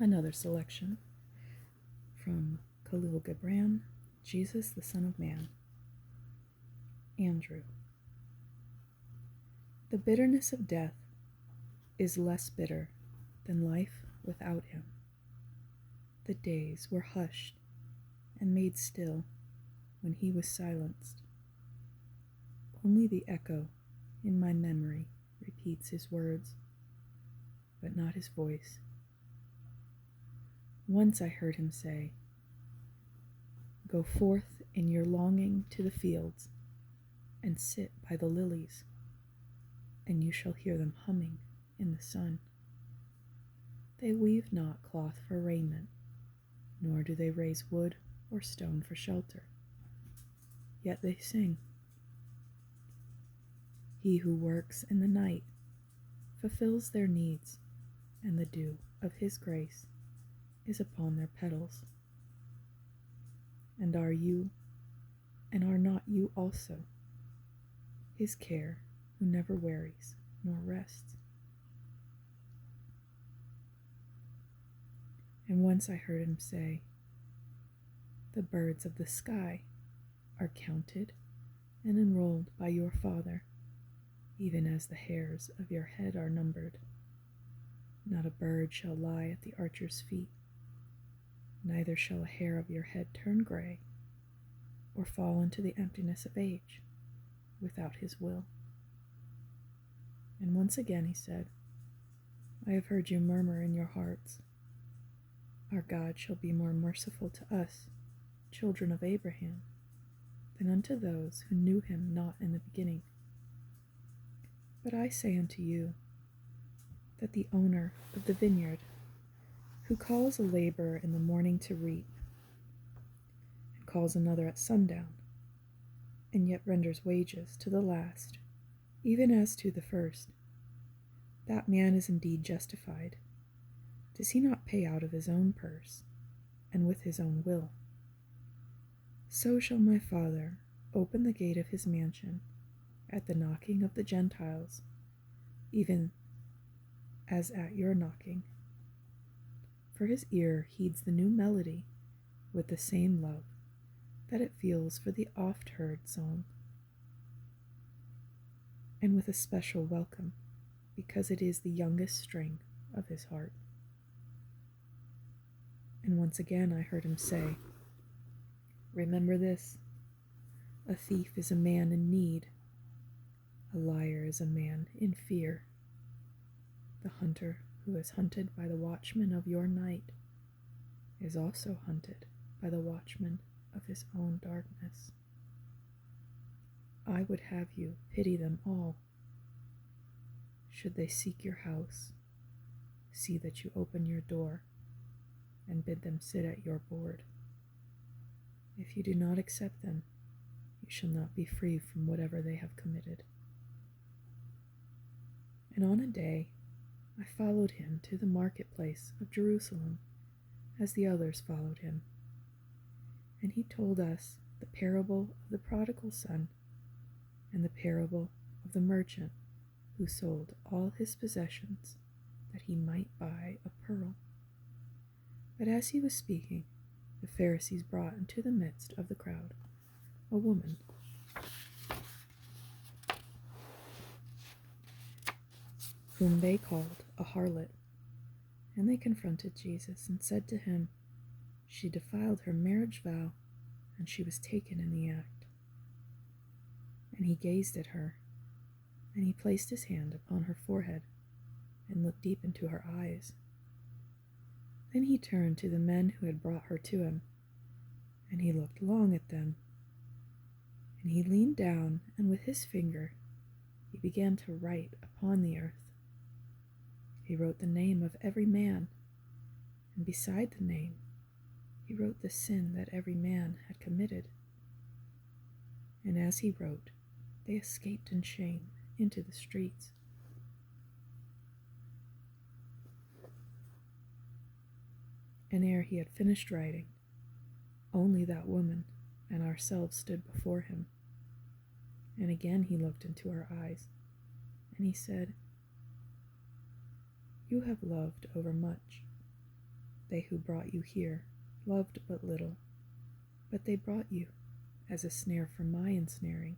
Another selection from Kahlil Gibran, Jesus the Son of Man. Andrew. The bitterness of death is less bitter than life without him. The days were hushed and made still when he was silenced. Only the echo in my memory repeats his words, but not his voice. Once I heard him say, "Go forth in your longing to the fields, and sit by the lilies, and you shall hear them humming in the sun. They weave not cloth for raiment, nor do they raise wood or stone for shelter, yet they sing. He who works in the night fulfills their needs, and the dew of his grace is upon their petals. And are not you also his care, who never wearies nor rests?" And once I heard him say, "The birds of the sky are counted and enrolled by your Father, even as the hairs of your head are numbered. Not a bird shall lie at the archer's feet, neither shall a hair of your head turn gray, or fall into the emptiness of age without his will." And once again he said, "I have heard you murmur in your hearts, 'Our God shall be more merciful to us, children of Abraham, than unto those who knew him not in the beginning.' But I say unto you, that the owner of the vineyard, who calls a laborer in the morning to reap, and calls another at sundown, and yet renders wages to the last, even as to the first, that man is indeed justified. Does he not pay out of his own purse, and with his own will? So shall my Father open the gate of his mansion at the knocking of the Gentiles, even as at your knocking. For his ear heeds the new melody with the same love that it feels for the oft-heard song, and with a special welcome, because it is the youngest string of his heart." And once again I heard him say, "Remember this, a thief is a man in need, a liar is a man in fear. The hunter who is hunted by the watchman of your night is also hunted by the watchman of his own darkness. I would have you pity them all. Should they seek your house, see that you open your door and bid them sit at your board. If you do not accept them, you shall not be free from whatever they have committed." And on a day I followed him to the marketplace of Jerusalem, as the others followed him. And he told us the parable of the prodigal son, and the parable of the merchant who sold all his possessions that he might buy a pearl. But as he was speaking, the Pharisees brought into the midst of the crowd a woman whom they called a harlot, and they confronted Jesus and said to him, "She defiled her marriage vow, and she was taken in the act." And he gazed at her, and he placed his hand upon her forehead and looked deep into her eyes. Then he turned to the men who had brought her to him, and he looked long at them. And he leaned down, and with his finger he began to write upon the earth. He wrote the name of every man, and beside the name he wrote the sin that every man had committed. And as he wrote, they escaped in shame into the streets. And ere he had finished writing, only that woman and ourselves stood before him. And again he looked into our eyes, and he said, "You have loved overmuch. They who brought you here loved but little, but they brought you as a snare for my ensnaring.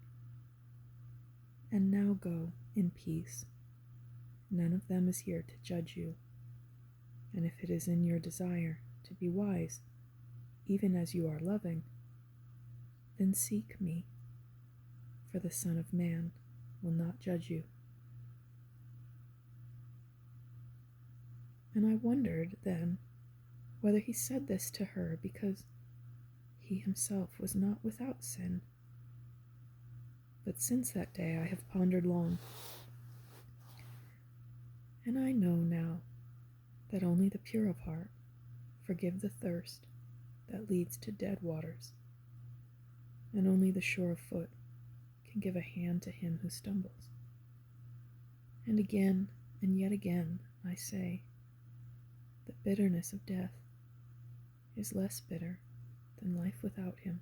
And now go in peace. None of them is here to judge you. And if it is in your desire to be wise, even as you are loving, then seek me, for the Son of Man will not judge you. And I wondered then whether he said this to her because he himself was not without sin. But since that day I have pondered long, and I know now that only the pure of heart forgive the thirst that leads to dead waters, and only the sure of foot can give a hand to him who stumbles. And again and yet again I say, the bitterness of death is less bitter than life without him.